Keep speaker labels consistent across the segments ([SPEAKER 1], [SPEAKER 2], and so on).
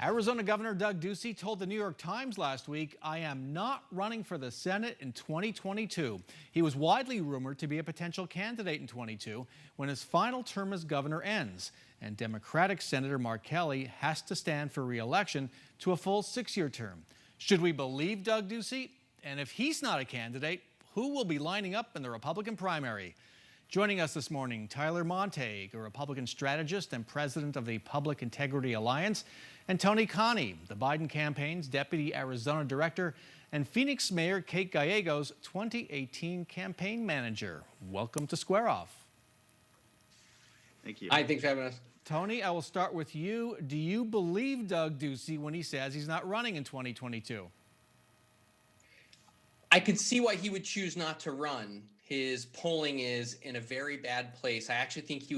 [SPEAKER 1] Arizona Governor Doug Ducey told the New York Times last week, "I am not running for the Senate in 2022. He was widely rumored to be a potential candidate in 22 when his final term as governor ends. And Democratic Senator Mark Kelly has to stand for re-election to a full 6-year term. Should we believe Doug Ducey? And if he's not a candidate, who will be lining up in the Republican primary?" Joining us this morning, Tyler Montague, a Republican strategist and president of the Public Integrity Alliance, and Tony Cani, the Biden campaign's deputy Arizona director, and Phoenix Mayor Kate Gallego's 2018 campaign manager. Welcome to Square Off.
[SPEAKER 2] Thank you.
[SPEAKER 3] Hi, thanks for having us.
[SPEAKER 1] Tony, I will start with you. Do you believe Doug Ducey when he says he's not running in 2022?
[SPEAKER 3] I could see why he would choose not to run. His polling is in a very bad place. I actually think he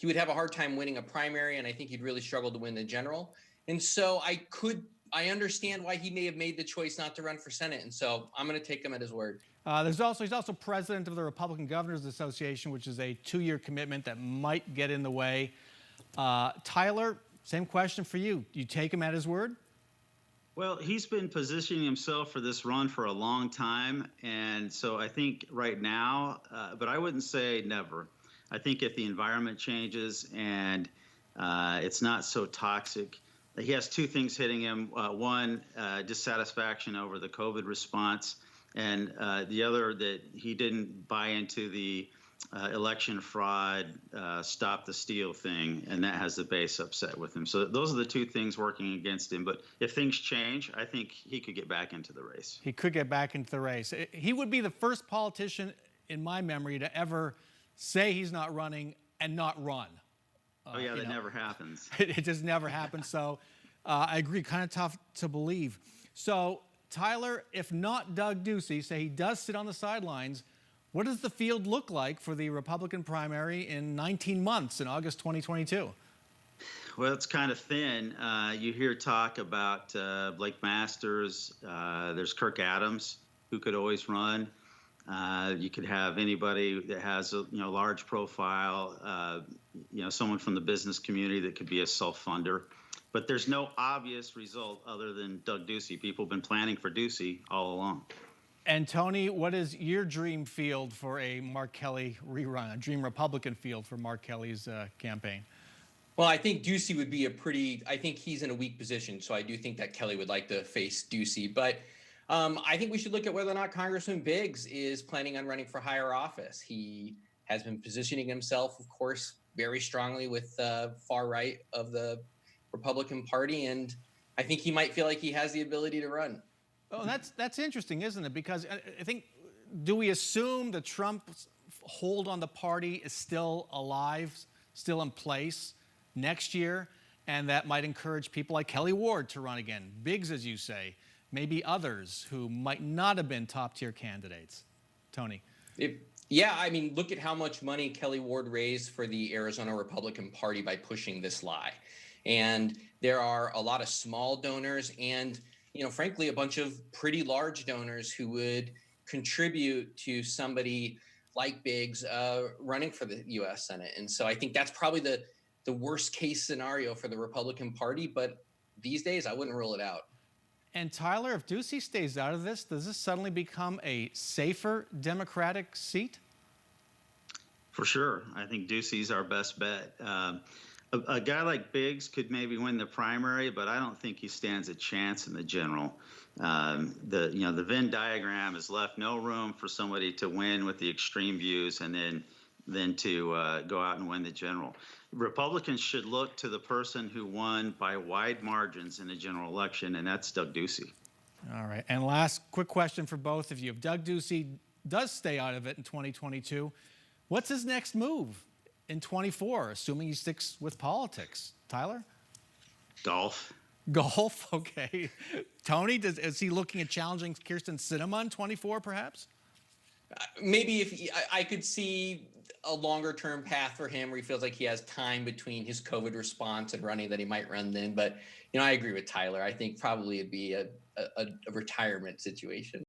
[SPEAKER 3] would have a hard time winning a primary, and I think he'd really struggle to win the general. And so I understand why he may have made the choice not to run for Senate. And so I'm going to take him at his word.
[SPEAKER 1] He's also president of the Republican Governors Association, which is a 2-year commitment that might get in the way. Tyler, same question for you. You take him at his word?
[SPEAKER 2] Well, he's been positioning himself for this run for a long time, and so I think right now, but I wouldn't say never. I think if the environment changes and it's not so toxic, he has 2 things hitting him. One, dissatisfaction over the COVID response, and the other that he didn't buy into the election fraud, stop the steal thing, and that has the base upset with him. So those are the 2 things working against him. But if things change, I think he could get back into the race.
[SPEAKER 1] He could get back into the race. He would be the first politician in my memory to ever say he's not running and not run.
[SPEAKER 2] Oh yeah, that never happens.
[SPEAKER 1] It just never happens. So I agree, kind of tough to believe. So Tyler, if not Doug Ducey, say he does sit on the sidelines, what does the field look like for the Republican primary in 19 months in August 2022?
[SPEAKER 2] Well, it's kind of thin. You hear talk about Blake Masters. There's Kirk Adams, who could always run. You could have anybody that has a large profile, someone from the business community that could be a self-funder. But there's no obvious result other than Doug Ducey. People have been planning for Ducey all along.
[SPEAKER 1] And Tony, what is your dream field for a Mark Kelly rerun, a dream Republican field for Mark Kelly's campaign?
[SPEAKER 3] Well, I think Ducey would be I think he's in a weak position, so I do think that Kelly would like to face Ducey. But I think we should look at whether or not Congressman Biggs is planning on running for higher office. He has been positioning himself, of course, very strongly with the far right of the Republican Party, and I think he might feel like he has the ability to run.
[SPEAKER 1] Oh, that's interesting, isn't it? Because I think, do we assume the Trump hold on the party is still alive, still in place next year, and that might encourage people like Kelly Ward to run again, Biggs, as you say, maybe others who might not have been top-tier candidates? Tony?
[SPEAKER 3] Yeah, I mean, look at how much money Kelly Ward raised for the Arizona Republican Party by pushing this lie. And there are a lot of small donors and frankly, a bunch of pretty large donors who would contribute to somebody like Biggs running for the U.S. Senate. And so I think that's probably the worst case scenario for the Republican Party. But these days, I wouldn't rule it out.
[SPEAKER 1] And Tyler, if Ducey stays out of this, does this suddenly become a safer Democratic seat?
[SPEAKER 2] For sure. I think Ducey's our best bet. A guy like Biggs could maybe win the primary, but I don't think he stands a chance in the general. The Venn diagram has left no room for somebody to win with the extreme views and then to go out and win the general. Republicans should look to the person who won by wide margins in the general election, and that's Doug Ducey.
[SPEAKER 1] All right. And last quick question for both of you. If Doug Ducey does stay out of it in 2022, what's his next move in 24, assuming he sticks with politics? Tyler?
[SPEAKER 2] Golf.
[SPEAKER 1] Golf, okay. Tony, is he looking at challenging Kirsten Sinema in 24, perhaps?
[SPEAKER 3] Maybe I could see a longer-term path for him where he feels like he has time between his COVID response and running that he might run then. But, I agree with Tyler. I think probably it'd be a retirement situation.